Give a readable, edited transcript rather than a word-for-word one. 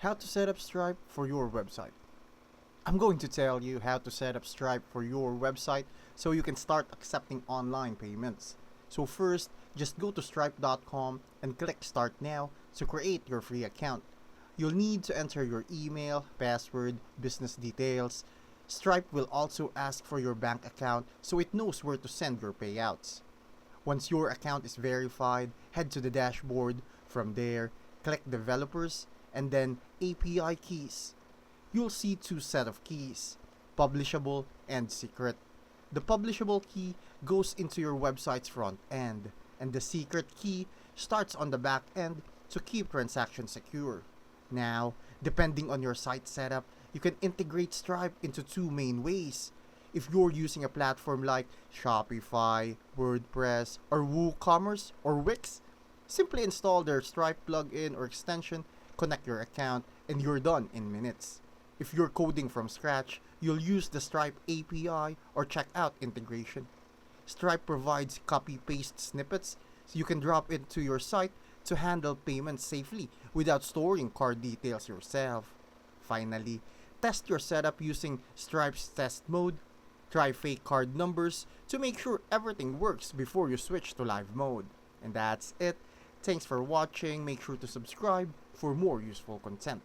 How to set up Stripe for your website. I'm going to tell you how to set up Stripe for your website so you can start accepting online payments. So first, just go to stripe.com and click Start Now to create your free account. You'll need to enter your email, password, business details. Stripe will also ask for your bank account so it knows where to send your payouts. Once your account is verified, head to the dashboard. From there, click Developers and then API Keys. You'll see two sets of keys, publishable and secret. The publishable key goes into your website's front end, and the secret key starts on the back end to keep transactions secure. Now, depending on your site setup, you can integrate Stripe into two main ways. If you're using a platform like Shopify, WordPress, or WooCommerce or Wix, simply install their Stripe plugin or extension, connect your account, and you're done in minutes. If you're coding from scratch, you'll use the Stripe API or checkout integration. Stripe provides copy-paste snippets so you can drop it to your site to handle payments safely without storing card details yourself. Finally, test your setup using Stripe's test mode. Try fake card numbers to make sure everything works before you switch to live mode. And that's it. Thanks for watching. Make sure to subscribe for more useful content.